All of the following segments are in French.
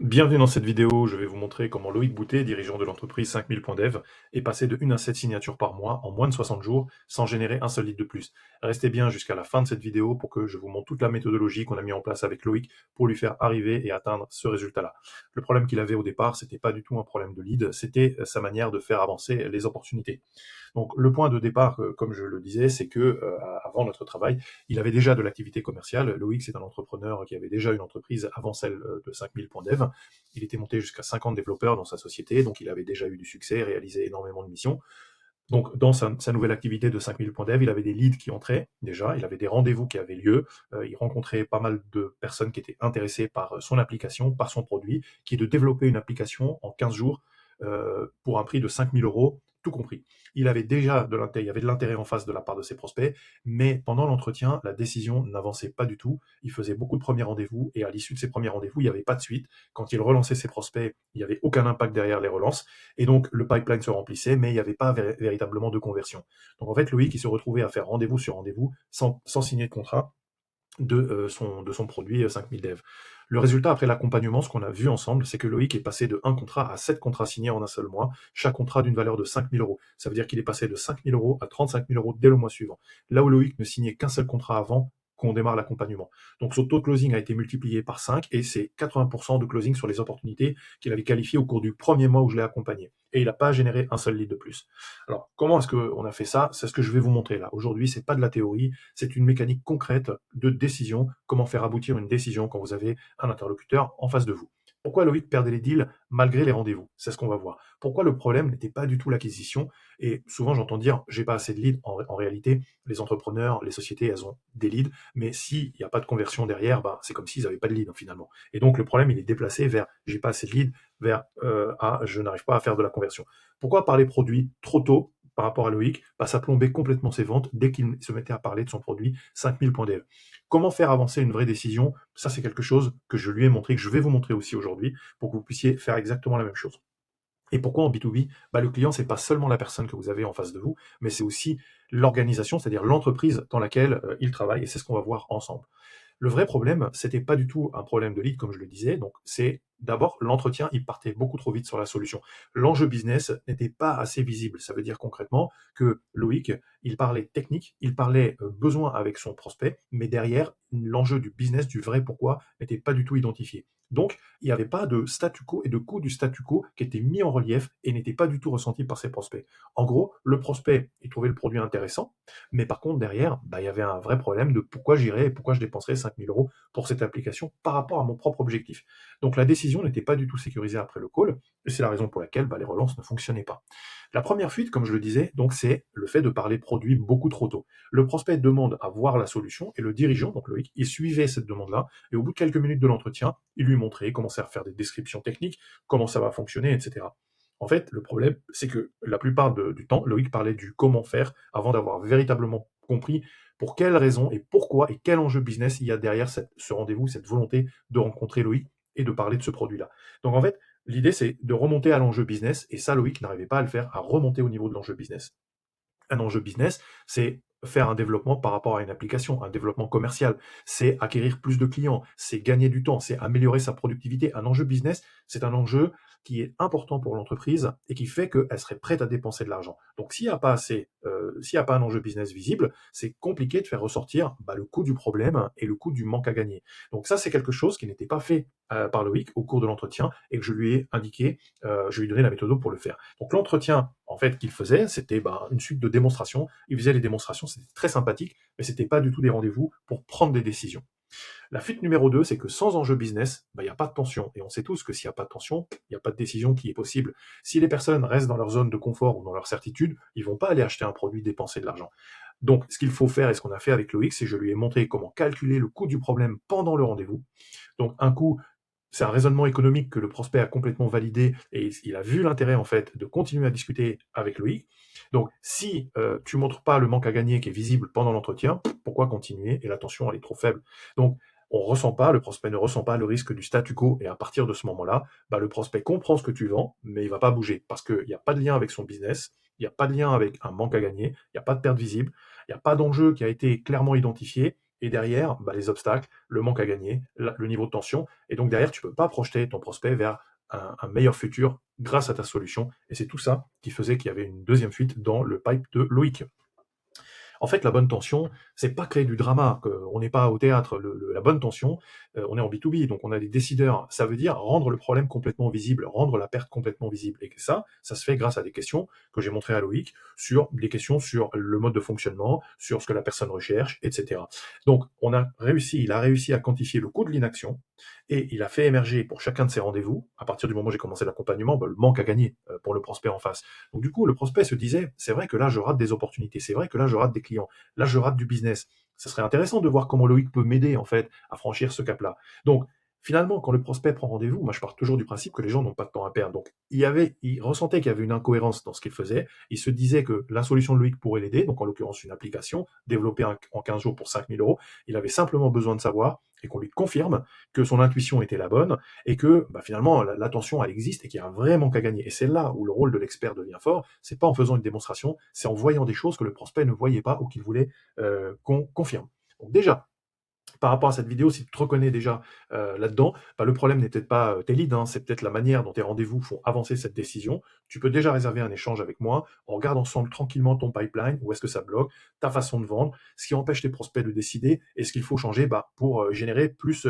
Bienvenue dans cette vidéo, je vais vous montrer comment Loïc Boutet, dirigeant de l'entreprise 5000.dev, est passé de 1 à 7 signatures par mois en moins de 60 jours sans générer un seul lead de plus. Restez bien jusqu'à la fin de cette vidéo pour que je vous montre toute la méthodologie qu'on a mis en place avec Loïc pour lui faire arriver et atteindre ce résultat-là. Le problème qu'il avait au départ, c'était pas du tout un problème de lead, c'était sa manière de faire avancer les opportunités. Donc le point de départ, comme je le disais, c'est que avant notre travail, il avait déjà de l'activité commerciale. Loïc, c'est un entrepreneur qui avait déjà une entreprise avant celle de 5000.dev. Il était monté jusqu'à 50 développeurs dans sa société, donc il avait déjà eu du succès, réalisé énormément de missions. Donc, dans sa nouvelle activité de 5000.dev, il avait des leads qui entraient déjà, il avait des rendez-vous qui avaient lieu, il rencontrait pas mal de personnes qui étaient intéressées par son application, par son produit, qui est de développer une application en 15 jours pour un prix de 5000 €, tout compris. Il avait déjà il y avait de l'intérêt en face de la part de ses prospects, mais pendant l'entretien, la décision n'avançait pas du tout. Il faisait beaucoup de premiers rendez-vous et à l'issue de ces premiers rendez-vous, il n'y avait pas de suite. Quand il relançait ses prospects, il n'y avait aucun impact derrière les relances. Et donc, le pipeline se remplissait, mais il n'y avait pas véritablement de conversion. Donc, en fait, Loïc, il se retrouvait à faire rendez-vous sur rendez-vous sans signer de contrat de son produit 5000 dev. Le résultat après l'accompagnement, ce qu'on a vu ensemble, c'est que Loïc est passé de 1 contrat à 7 contrats signés en un seul mois, chaque contrat d'une valeur de 5000 €. Ça veut dire qu'il est passé de 5000 € à 35 000 € dès le mois suivant. Là où Loïc ne signait qu'un seul contrat avant qu'on démarre l'accompagnement. Donc son taux de closing a été multiplié par 5 et c'est 80% de closing sur les opportunités qu'il avait qualifiées au cours du premier mois où je l'ai accompagné. Et il n'a pas généré un seul lead de plus. Alors, comment est-ce qu'on a fait ça? C'est ce que je vais vous montrer là. Aujourd'hui, c'est pas de la théorie, c'est une mécanique concrète de décision, comment faire aboutir une décision quand vous avez un interlocuteur en face de vous. Pourquoi Loïc perdait les deals malgré les rendez-vous? C'est ce qu'on va voir. Pourquoi le problème n'était pas du tout l'acquisition? Et souvent, j'entends dire, j'ai pas assez de leads. En réalité, les entrepreneurs, les sociétés, elles ont des leads, mais s'il n'y a pas de conversion derrière, bah, c'est comme s'ils n'avaient pas de leads finalement. Et donc, le problème, il est déplacé vers, j'ai pas assez de leads, vers, je n'arrive pas à faire de la conversion. Pourquoi parler produit trop tôt par rapport à Loïc? Bah, ça plombait complètement ses ventes dès qu'il se mettait à parler de son produit 5000.dev. Comment faire avancer une vraie décision? Ça, c'est quelque chose que je lui ai montré, que je vais vous montrer aussi aujourd'hui, pour que vous puissiez faire exactement la même chose. Et pourquoi en B2B? Bah, le client, c'est pas seulement la personne que vous avez en face de vous, mais c'est aussi l'organisation, c'est-à-dire l'entreprise dans laquelle il travaille, et c'est ce qu'on va voir ensemble. Le vrai problème, c'était pas du tout un problème de lead, comme je le disais. Donc, c'est d'abord l'entretien, il partait beaucoup trop vite sur la solution. L'enjeu business n'était pas assez visible. Ça veut dire concrètement que Loïc, il parlait technique, il parlait besoin avec son prospect, mais derrière, l'enjeu du business, du vrai pourquoi, n'était pas du tout identifié. Donc, il n'y avait pas de statu quo et de coût du statu quo qui était mis en relief et n'était pas du tout ressenti par ses prospects. En gros, le prospect, il trouvait le produit intéressant, mais par contre, derrière, bah, il y avait un vrai problème de pourquoi j'irais et pourquoi je dépenserais 5000 € pour cette application par rapport à mon propre objectif. Donc la décision n'était pas du tout sécurisée après le call, et c'est la raison pour laquelle bah, les relances ne fonctionnaient pas. La première fuite, comme je le disais, donc c'est le fait de parler produit beaucoup trop tôt. Le prospect demande à voir la solution, et le dirigeant, donc Loïc, il suivait cette demande-là, et au bout de quelques minutes de l'entretien, il lui montrait, commençait à faire des descriptions techniques, comment ça va fonctionner, etc. En fait, le problème, c'est que la plupart du temps, Loïc parlait du comment faire avant d'avoir véritablement compris pour quelles raisons et pourquoi et quel enjeu business il y a derrière ce rendez-vous, cette volonté de rencontrer Loïc et de parler de ce produit-là. Donc en fait, l'idée c'est de remonter à l'enjeu business et ça, Loïc n'arrivait pas à le faire, à remonter au niveau de l'enjeu business. Un enjeu business, c'est faire un développement par rapport à une application, un développement commercial, c'est acquérir plus de clients, c'est gagner du temps, c'est améliorer sa productivité. Un enjeu business, c'est un enjeu qui est important pour l'entreprise et qui fait qu'elle serait prête à dépenser de l'argent. Donc s'il n'y a pas un enjeu business visible, c'est compliqué de faire ressortir bah, le coût du problème et le coût du manque à gagner. Donc ça, c'est quelque chose qui n'était pas fait par Loïc au cours de l'entretien et que je lui ai indiqué, je lui ai donné la méthode pour le faire. Donc l'entretien, en fait, qu'il faisait, c'était bah, une suite de démonstrations. Il faisait les démonstrations, c'était très sympathique, mais c'était pas du tout des rendez-vous pour prendre des décisions. La fuite numéro 2, c'est que sans enjeu business, bah, il n'y a pas de tension. Et on sait tous que s'il n'y a pas de tension, il n'y a pas de décision qui est possible. Si les personnes restent dans leur zone de confort ou dans leur certitude, ils vont pas aller acheter un produit, dépenser de l'argent. Donc, ce qu'il faut faire et ce qu'on a fait avec Loïc, c'est que je lui ai montré comment calculer le coût du problème pendant le rendez-vous. Donc, un coût, c'est un raisonnement économique que le prospect a complètement validé et il a vu l'intérêt en fait de continuer à discuter avec Loïc. Donc, si tu montres pas le manque à gagner qui est visible pendant l'entretien, pourquoi continuer? Et la tension elle est trop faible. Donc, on ressent pas, le prospect ne ressent pas le risque du statu quo et à partir de ce moment-là, bah, le prospect comprend ce que tu vends, mais il va pas bouger parce qu'il n'y a pas de lien avec son business, il n'y a pas de lien avec un manque à gagner, il n'y a pas de perte visible, il n'y a pas d'enjeu qui a été clairement identifié et derrière, bah, les obstacles, le manque à gagner, le niveau de tension, et donc derrière, tu peux pas projeter ton prospect vers un meilleur futur grâce à ta solution, et c'est tout ça qui faisait qu'il y avait une deuxième fuite dans le pipe de Loïc. En fait, la bonne tension, c'est pas créer du drama, on n'est pas au théâtre. La bonne tension, on est en B2B, donc on a des décideurs. Ça veut dire rendre le problème complètement visible, rendre la perte complètement visible. Et ça se fait grâce à des questions que j'ai montrées à Loïc, sur des questions sur le mode de fonctionnement, sur ce que la personne recherche, etc. Donc, il a réussi à quantifier le coût de l'inaction, et il a fait émerger pour chacun de ses rendez-vous, à partir du moment où j'ai commencé l'accompagnement, bah, le manque à gagner pour le prospect en face. Donc du coup, le prospect se disait, c'est vrai que là, je rate des opportunités, c'est vrai que là, je rate des clients, là, je rate du business. Ça serait intéressant de voir comment Loïc peut m'aider, en fait, à franchir ce cap-là. Donc, finalement, quand le prospect prend rendez-vous, moi, je pars toujours du principe que les gens n'ont pas de temps à perdre. Donc, il ressentait qu'il y avait une incohérence dans ce qu'il faisait. Il se disait que la solution de Loïc pourrait l'aider, donc en l'occurrence une application développée en 15 jours pour 5 000 euros. Il avait simplement besoin de savoir et qu'on lui confirme que son intuition était la bonne et que bah, finalement l'attention elle existe et qu'il y a un vrai manque à gagner. Et c'est là où le rôle de l'expert devient fort. C'est pas en faisant une démonstration, c'est en voyant des choses que le prospect ne voyait pas ou qu'il voulait qu'on confirme. Donc déjà, par rapport à cette vidéo, si tu te reconnais déjà là-dedans, bah, le problème n'est peut-être pas tes leads, hein, c'est peut-être la manière dont tes rendez-vous font avancer cette décision. Tu peux déjà réserver un échange avec moi. On regarde ensemble tranquillement ton pipeline, où est-ce que ça bloque, ta façon de vendre, ce qui empêche tes prospects de décider et ce qu'il faut changer bah, pour générer plus,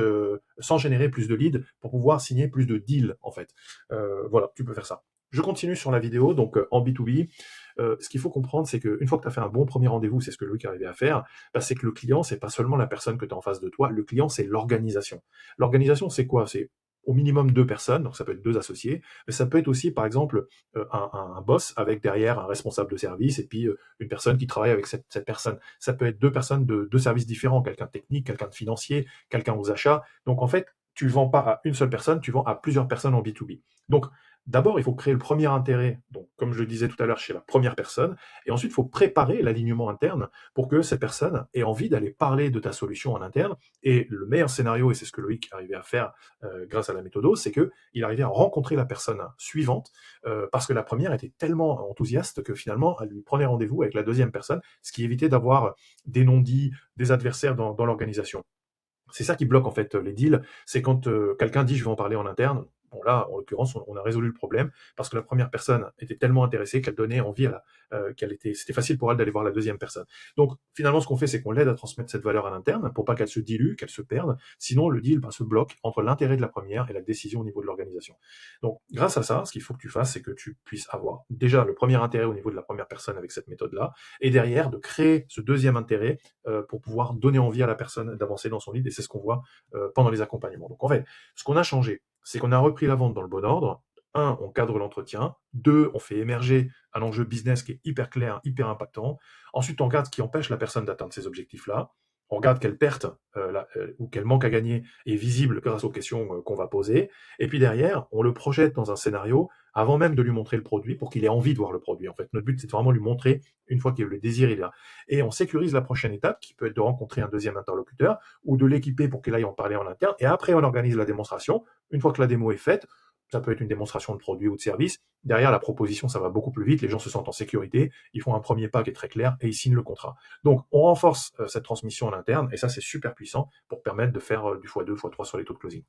sans générer plus de leads, pour pouvoir signer plus de deals en fait. Voilà, tu peux faire ça. Je continue sur la vidéo, donc en B2B. Ce qu'il faut comprendre, c'est qu'une fois que tu as fait un bon premier rendez-vous, c'est ce que Loïc est arrivé à faire, bah, c'est que le client, c'est pas seulement la personne que tu as en face de toi, le client, c'est l'organisation. L'organisation, c'est quoi? C'est au minimum 2 personnes, donc ça peut être 2 associés, mais ça peut être aussi, par exemple, un boss avec derrière un responsable de service et puis une personne qui travaille avec cette personne. Ça peut être 2 personnes de 2 services différents, quelqu'un de technique, quelqu'un de financier, quelqu'un aux achats. Donc en fait, tu vends pas à une seule personne, tu vends à plusieurs personnes en B2B. Donc d'abord, il faut créer le premier intérêt, donc comme je le disais tout à l'heure, chez la première personne, et ensuite, il faut préparer l'alignement interne pour que cette personne ait envie d'aller parler de ta solution en interne. Et le meilleur scénario, et c'est ce que Loïc arrivait à faire grâce à la méthode, c'est qu'il arrivait à rencontrer la personne suivante parce que la première était tellement enthousiaste que finalement, elle lui prenait rendez-vous avec la deuxième personne, ce qui évitait d'avoir des non-dits, des adversaires dans l'organisation. C'est ça qui bloque en fait les deals, c'est quand quelqu'un dit je vais en parler en interne. Bon là, en l'occurrence, on a résolu le problème parce que la première personne était tellement intéressée qu'elle donnait envie c'était facile pour elle d'aller voir la deuxième personne. Donc finalement, ce qu'on fait, c'est qu'on l'aide à transmettre cette valeur à l'interne pour pas qu'elle se dilue, qu'elle se perde. Sinon, le deal se bloque entre l'intérêt de la première et la décision au niveau de l'organisation. Donc grâce à ça, ce qu'il faut que tu fasses, c'est que tu puisses avoir déjà le premier intérêt au niveau de la première personne avec cette méthode-là, et derrière de créer ce deuxième intérêt pour pouvoir donner envie à la personne d'avancer dans son lead, et c'est ce qu'on voit pendant les accompagnements. Donc en fait, ce qu'on a changé, c'est qu'on a repris la vente dans le bon ordre. Un, on cadre l'entretien. Deux, on fait émerger un enjeu business qui est hyper clair, hyper impactant. Ensuite, on regarde ce qui empêche la personne d'atteindre ces objectifs-là. On regarde quelle perte ou quel manque à gagner est visible grâce aux questions qu'on va poser. Et puis derrière, on le projette dans un scénario avant même de lui montrer le produit pour qu'il ait envie de voir le produit. En fait, notre but, c'est de vraiment lui montrer une fois que le désir est là. Et on sécurise la prochaine étape qui peut être de rencontrer un deuxième interlocuteur ou de l'équiper pour qu'il aille en parler en interne. Et après, on organise la démonstration. Une fois que la démo est faite, ça peut être une démonstration de produit ou de service. Derrière, la proposition, ça va beaucoup plus vite. Les gens se sentent en sécurité. Ils font un premier pas qui est très clair et ils signent le contrat. Donc, on renforce cette transmission en interne et ça, c'est super puissant pour permettre de faire du x2, x3 sur les taux de closing.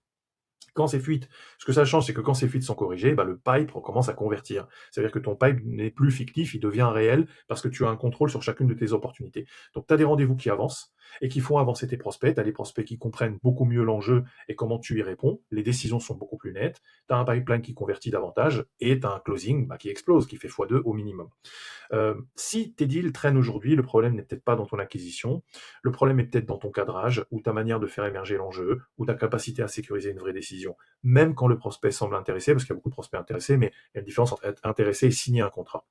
Quand ces fuites, ce que ça change, c'est que quand ces fuites sont corrigées, bah, le pipe recommence à convertir. C'est-à-dire que ton pipe n'est plus fictif, il devient réel parce que tu as un contrôle sur chacune de tes opportunités. Donc, tu as des rendez-vous qui avancent et qui font avancer tes prospects. Tu as des prospects qui comprennent beaucoup mieux l'enjeu et comment tu y réponds. Les décisions sont beaucoup plus nettes. Tu as un pipeline qui convertit davantage et tu as un closing qui explose, qui fait x2 au minimum. Si tes deals traînent aujourd'hui, le problème n'est peut-être pas dans ton acquisition, le problème est peut-être dans ton cadrage, ou ta manière de faire émerger l'enjeu, ou ta capacité à sécuriser une vraie décision. Même quand le prospect semble intéressé, parce qu'il y a beaucoup de prospects intéressés, mais il y a une différence entre être intéressé et signer un contrat.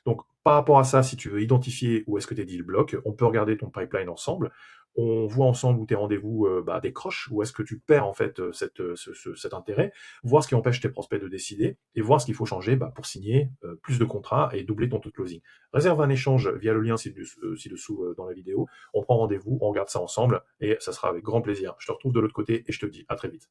Donc, par rapport à ça, si tu veux identifier où est-ce que tes deals bloquent, on peut regarder ton pipeline ensemble. On voit ensemble où tes rendez-vous décrochent, où est-ce que tu perds en fait cet intérêt, voir ce qui empêche tes prospects de décider et voir ce qu'il faut changer pour signer plus de contrats et doubler ton taux de closing. Réserve un échange via le lien ci-dessous dans la vidéo. On prend rendez-vous, on regarde ça ensemble et ça sera avec grand plaisir. Je te retrouve de l'autre côté et je te dis à très vite.